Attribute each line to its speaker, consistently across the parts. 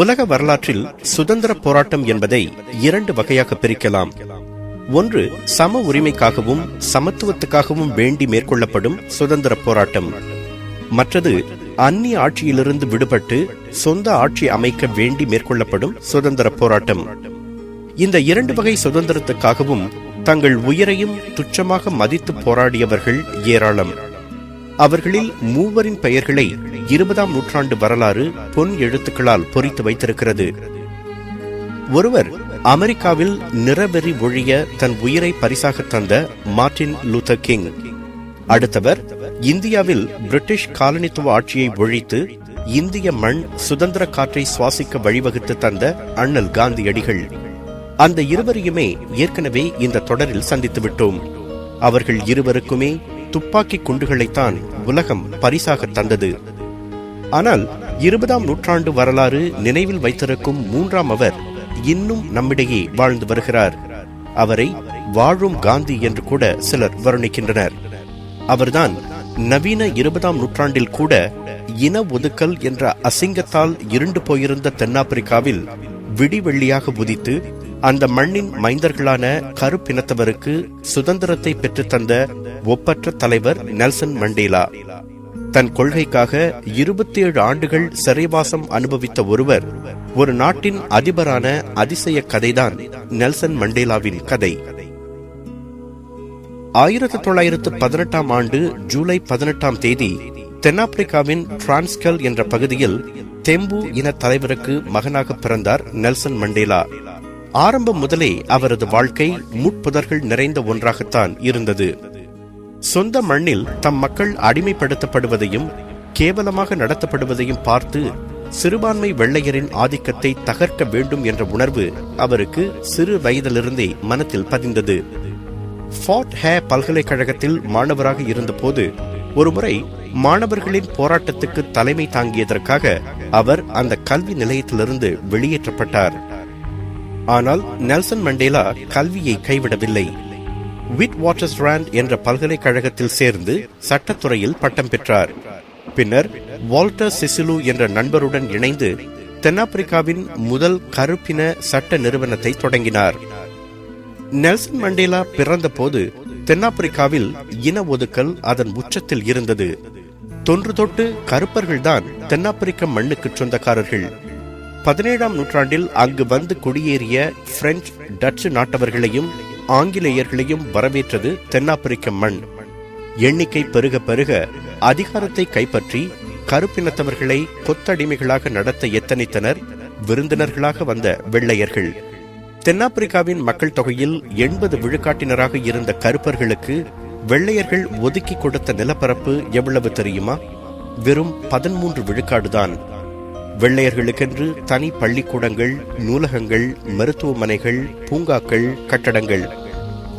Speaker 1: உலக வரலாற்றில் சுதந்திர போராட்டம் என்பதை இரண்டு வகையாக பிரிக்கலாம். ஒன்று, சம உரிமைக்காகவும் சமத்துவத்துக்காகவும் வேண்டி மேற்கொள்ளப்படும் சுதந்திர போராட்டம். மற்றது, அந்நிய ஆட்சியிலிருந்து விடுபட்டு சொந்த ஆட்சி அமைக்க வேண்டி மேற்கொள்ளப்படும் சுதந்திர போராட்டம். இந்த இரண்டு வகை சுதந்திரத்துக்காகவும் தங்கள் உயிரையும் துச்சமாக மதித்து போராடியவர்கள் ஏராளம். அவர்களில் மூவரின் பெயர்களை 20ஆம் நூற்றாண்டு வரலாறு பொன் எழுத்துக்களால் பொறித்து வைத்திருக்கிறது. ஒருவர் அமெரிக்காவில் நிறவெறி ஒழிய தன் உயிரை பரிசாக தந்த மார்ட்டின் லூதர் கிங். அடுத்தவர் இந்தியாவில் பிரிட்டிஷ் காலனித்துவ ஆட்சியை ஒழித்து இந்திய மண் சுதந்திர காற்றை சுவாசிக்க வழிவகுத்து தந்த அண்ணல் காந்தியடிகள். அந்த இருவரையுமே ஏற்கனவே இந்த தொடரில் சந்தித்து விட்டோம். அவர்கள் இருவருக்குமே துப்பாக்கி குண்டுகளைத்தான் உலகம் பரிசாக தந்தது. ஆனால் 20ஆம் நூற்றாண்டு வரலாறு நினைவில் வைத்திருக்கும் மூன்றாம் அவர் இன்னும் நம்மிடையே வாழ்ந்து வருகிறார். அவரை வாழும் காந்தி என்று கூட சிலர் வர்ணிக்கின்றனர். அவர்தான் நவீன 20ஆம் நூற்றாண்டில் கூட இன ஒதுக்கல் என்ற அசிங்கத்தால் இருண்டு போயிருந்த தென்னாப்பிரிக்காவில் விடிவெள்ளியாக உதித்து அந்த மண்ணின் மைந்தர்களான கருப்பினத்தவருக்கு சுதந்திரத்தை பெற்றுத்தந்த ஒப்பற்ற தலைவர் நெல்சன் மண்டேலா. தன் கொள்கைக்காக 27 ஆண்டுகள் சிறைவாசம் அனுபவித்த ஒருவர் ஒரு நாட்டின் அதிபரான அதிசய கதைதான் நெல்சன் மண்டேலாவின் கதை. 1918ஆம் ஆண்டு ஜூலை 18ஆம் தேதி தென்னாப்பிரிக்காவின் டிரான்ஸ்கல் என்ற பகுதியில் தெம்பு இன தலைவருக்கு மகனாக பிறந்தார் நெல்சன் மண்டேலா. ஆரம்பம் முதலே அவரது வாழ்க்கை முட்புதர்கள் நிறைந்த ஒன்றாகத்தான் இருந்தது. சொந்த மண்ணில் தம் மக்கள் அடிமைப்படுத்தப்படுவதையும் கேவலமாக நடத்தப்படுவதையும் பார்த்து சிறுபான்மை வெள்ளையரின் ஆதிக்கத்தை தகர்க்க வேண்டும் என்ற உணர்வு அவருக்கு சிறு வயதிலிருந்தே மனத்தில் பதிந்தது. ஃபோர்ட் ஹே பல்கலைக்கழகத்தில் மாணவராக இருந்தபோது ஒருமுறை மாணவர்களின் போராட்டத்துக்கு தலைமை தாங்கியதற்காக அவர் அந்த கல்வி நிலையத்திலிருந்து வெளியேற்றப்பட்டார். ஆனால் நெல்சன் மண்டேலா கல்வியை கைவிடவில்லை. விட் வாட்டர்ஸ்ராண்ட் என்ற பல்கலைக்கழகத்தில் சேர்ந்து சட்டத்துறையில் பட்டம் பெற்றார். பின்னர் வால்டர் சிசிலு என்ற நண்பருடன் இணைந்து தென்னாப்பிரிக்காவின் முதல் கருப்பின சட்ட நிறுவனத்தை தொடங்கினார். நெல்சன் மண்டேலா பிறந்த போது தென்னாப்பிரிக்காவில் இன ஒதுக்கல் அதன் உச்சத்தில் இருந்தது. தொன்று தொட்டு கருப்பர்கள்தான் தென்னாப்பிரிக்க மண்ணுக்கு சொந்தக்காரர்கள். 17ஆம் நூற்றாண்டில் அங்கு வந்து குடியேறிய பிரெஞ்சு, டச்சு நாட்டவர்களையும் ஆங்கிலேயர்களையும் வரவேற்றது தென்னாப்பிரிக்க மண். எண்ணிக்கை பெருக பெருக அதிகாரத்தை கைப்பற்றி கருப்பினத்தவர்களை கொத்தடிமைகளாக நடத்த எத்தனித்தனர் விருந்தினர்களாக வந்த வெள்ளையர்கள். தென்னாப்பிரிக்காவின் மக்கள் தொகையில் 80 விழுக்காட்டினராக இருந்த கருப்பர்களுக்கு வெள்ளையர்கள் ஒதுக்கி கொடுத்த நிலப்பரப்பு எவ்வளவு தெரியுமா? வெறும் 13 விழுக்காடுதான். வெள்ளையர்களுக்கென்று தனி பள்ளிக்கூடங்கள், நூலகங்கள், மருத்துவமனைகள், பூங்காக்கள், கட்டடங்கள்.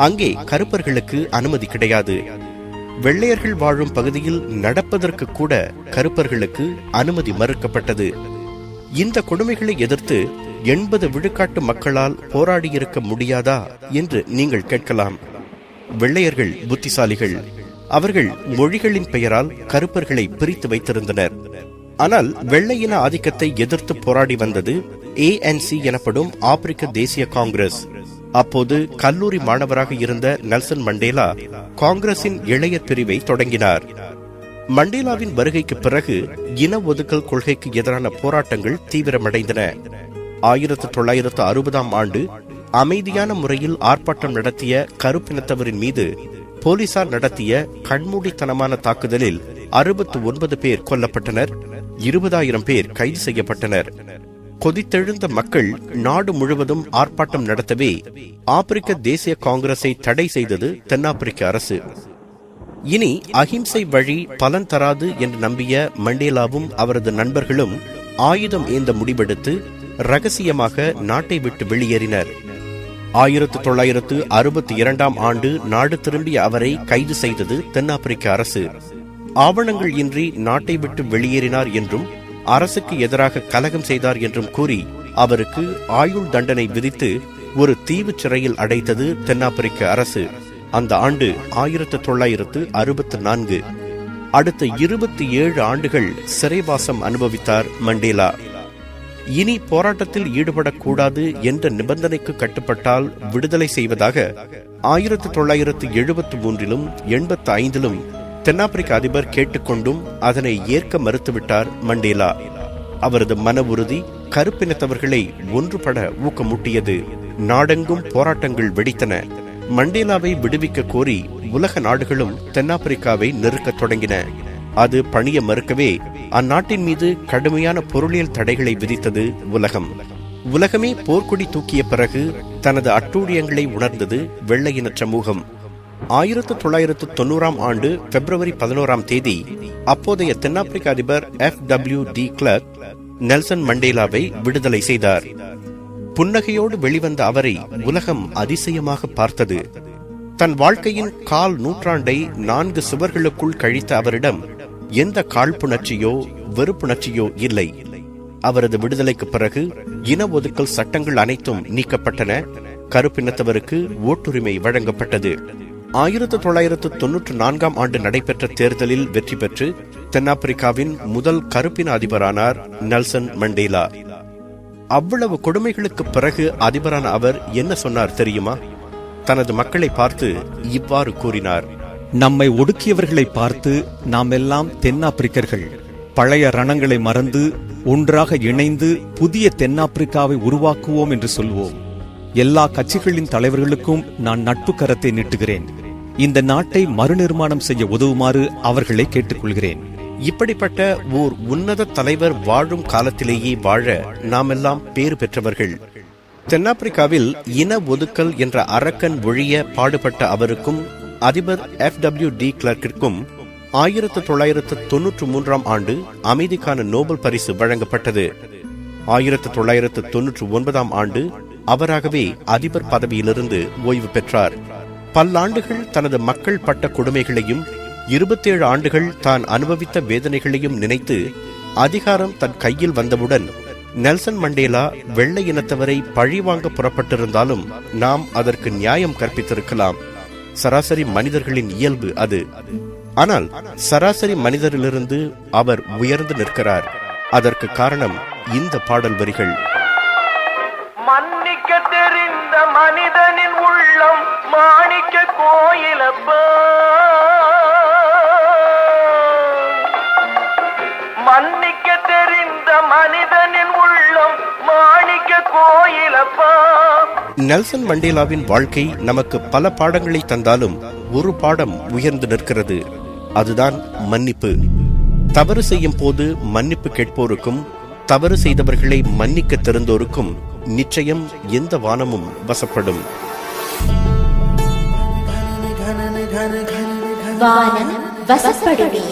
Speaker 1: அங்கே கருப்பர்களுக்கு அனுமதி கிடையாது. வெள்ளையர்கள் வாழும் பகுதியில் நடப்பதற்கு கூட கருப்பர்களுக்கு அனுமதி மறுக்கப்பட்டது. இந்த கொடுமைகளை எதிர்த்து 80 விழுக்காட்டு மக்களால் போராடியிருக்க முடியாதா என்று நீங்கள் கேட்கலாம். வெள்ளையர்கள் புத்திசாலிகள். அவர்கள் மொழிகளின் பெயரால் கருப்பர்களை பிரித்து வைத்திருந்தனர். ஆனால் வெள்ளையின ஆதிக்கத்தை எதிர்த்து போராடி வந்தது ANC எனப்படும் ஆப்பிரிக்க தேசிய காங்கிரஸ். அப்போது கல்லூரி மாணவராக இருந்த நெல்சன் மண்டேலா காங்கிரசின் இளையர் பிரிவை தொடங்கினார். மண்டேலாவின் வருகைக்கு பிறகு இன ஒதுக்கல் கொள்கைக்கு எதிரான போராட்டங்கள் தீவிரமடைந்தன. 1960ஆம் ஆண்டு அமைதியான முறையில் ஆர்ப்பாட்டம் நடத்திய கருப்பினத்தவரின் மீது போலீசார் நடத்திய கண்மூடித்தனமான தாக்குதலில் 69 பேர் கொல்லப்பட்டனர். 20,000 பேர் கைது செய்யப்பட்டனர். கொதித்தெழுந்த மக்கள் நாடு முழுவதும் ஆர்ப்பாட்டம் நடத்தவே ஆப்பிரிக்க தேசிய காங்கிரஸை தடை செய்தது தென்னாப்பிரிக்க அரசு. இனி அஹிம்சை வழி பலன் தராது என்று நம்பிய மண்டேலாவும் அவரது நண்பர்களும் ஆயுதம் ஏந்த முடிவெடுத்து ரகசியமாக நாட்டை விட்டு வெளியேறினர். 1962ஆம் ஆண்டு நாடு திரும்பிய அவரை கைது செய்தது தென்னாப்பிரிக்க அரசு. ஆவணங்கள் இன்றி நாட்டை விட்டு வெளியேறினார் என்றும் அரசுக்கு எதிராக கலகம் செய்தார் என்றும் கூறி அவருக்கு ஆயுள் தண்டனை விதித்து ஒரு தீவு சிறையில் அடைத்தது தென்னாப்பிரிக்க அரசு. அந்த ஆண்டு 1964. அடுத்த 27 ஆண்டுகள் சிறைவாசம் அனுபவித்தார் மண்டேலா. இனி போராட்டத்தில் ஈடுபடக்கூடாது என்ற நிபந்தனைக்கு கட்டுப்பட்டால் விடுதலை செய்வதாக 1973 85 தென்னாப்பிரிக்க அதிபர் கேட்டுக்கொண்டும் அதனை ஏற்க மறுத்துவிட்டார் மண்டேலா. அவரது மன உறுதி கருப்பினத்தவர்களை ஒன்றுபட ஊக்கமூட்டியது. நாடெங்கும் போராட்டங்கள் வெடித்தன. மண்டேலாவை விடுவிக்க கோரி உலக நாடுகளும் தென்னாப்பிரிக்காவை நெருக்கத் தொடங்கின. அது பணிய மறுக்கவே அந்நாட்டின் மீது கடுமையான பொருளியல் தடைகளை விதித்தது உலகம். உலகமே போர்க்கொடி தூக்கிய பிறகு தனது அட்டூழியங்களை உணர்ந்தது வெள்ளையின சமூகம். 1990 ஆண்டு பிப்ரவரி 11 அப்போதைய தென்னாப்பிரிக்க அதிபர் FW de Klerk நெல்சன் மண்டேலாவை விடுதலை செய்தார். புன்னகையோடு வெளிவந்த அவரை உலகம் அதிசயமாக பார்த்தது. தன் வாழ்க்கையின் கால் நூற்றாண்டை 4 சுவர்களுக்குள் கழித்த அவரிடம் எந்த காழ்ப்புணர்ச்சியோ வெறுப்புணர்ச்சியோ இல்லை. அவரது விடுதலைக்கு பிறகு இன ஒதுக்கல் சட்டங்கள் அனைத்தும் நீக்கப்பட்டன. கருப்பினத்தவருக்கு ஓட்டுரிமை வழங்கப்பட்டது. 1994 ஆண்டு நடைபெற்ற தேர்தலில் வெற்றி பெற்று தென்னாப்பிரிக்காவின் முதல் கருப்பின அதிபரானார் நெல்சன் மண்டேலா. அவ்வளவு கொடுமைகளுக்கு பிறகு அதிபரான அவர் என்ன சொன்னார் தெரியுமா? தனது மக்களை பார்த்து இவ்வாறு கூறினார்:
Speaker 2: நம்மை ஒடுக்கியவர்களை பார்த்து நாம் எல்லாம் தென்னாப்பிரிக்கர்கள். பழைய ரணங்களை மறந்து ஒன்றாக இணைந்து புதிய தென்னாப்பிரிக்காவை உருவாக்குவோம் என்று சொல்வோம். எல்லா கட்சிகளின் தலைவர்களுக்கும் நான் நட்பு கரத்தை நீட்டுகிறேன். இந்த நாட்டை மறுநிர்மாணம் செய்ய உதவுமாறு அவர்களை கேட்டுக்கொள்கிறேன்.
Speaker 1: இப்படிப்பட்ட ஓர் உன்னத தலைவர் வாழும் காலத்திலேயே வாழ நாமெல்லாம் பேறு பெற்றவர்கள். தென்னாப்பிரிக்காவில் இன ஒதுக்கல் என்ற அரக்கன் ஒழிய பாடுபட்ட அவருக்கும் அதிபர் FW de Klerkiற்கும் 1993 ஆண்டு அமைதிக்கான நோபல் பரிசு வழங்கப்பட்டது. 1999 ஆண்டு அவராகவே அதிபர் பதவியிலிருந்து ஓய்வு பெற்றார். பல்லாண்டுகள் தனது மக்கள் பட்ட கொடுமைகளையும் 27 ஆண்டுகள் தான் அனுபவித்த வேதனைகளையும் நினைத்து அதிகாரம் தன் கையில் வந்தவுடன் நெல்சன் மண்டேலா வெள்ளை இனத்தவரை பழிவாங்க புறப்பட்டிருந்தாலும் நாம் அதற்கு நியாயம் கற்பித்திருக்கலாம். சராசரி மனிதர்களின் இயல்பு அது. ஆனால் சராசரி மனிதரிலிருந்து அவர் உயர்ந்து நிற்கிறார். அதற்கு காரணம் இந்த பாடல் வரிகள்.
Speaker 3: மன்னிக்க தெரிந்த மனிதனின் உள்ளம் மாணிக்க கோயிலப்பா, மன்னிக்க தெரிந்த மனிதனின் உள்ளம் மாணிக்க கோயிலப்பா.
Speaker 1: நெல்சன் மண்டேலாவின் வாழ்க்கை நமக்கு பல பாடங்களை தந்தாலும் ஒரு பாடம் உயர்ந்து நிற்கிறது. அதுதான் மன்னிப்பு. தவறு செய்யும் போது மன்னிப்பு கேட்போருக்கும் தவறு செய்தவர்களை மன்னிக்க தெரிந்தோருக்கும் நிச்சயம் எந்த வானமும் வசப்படும்.
Speaker 4: வானம் வசப்படுமே.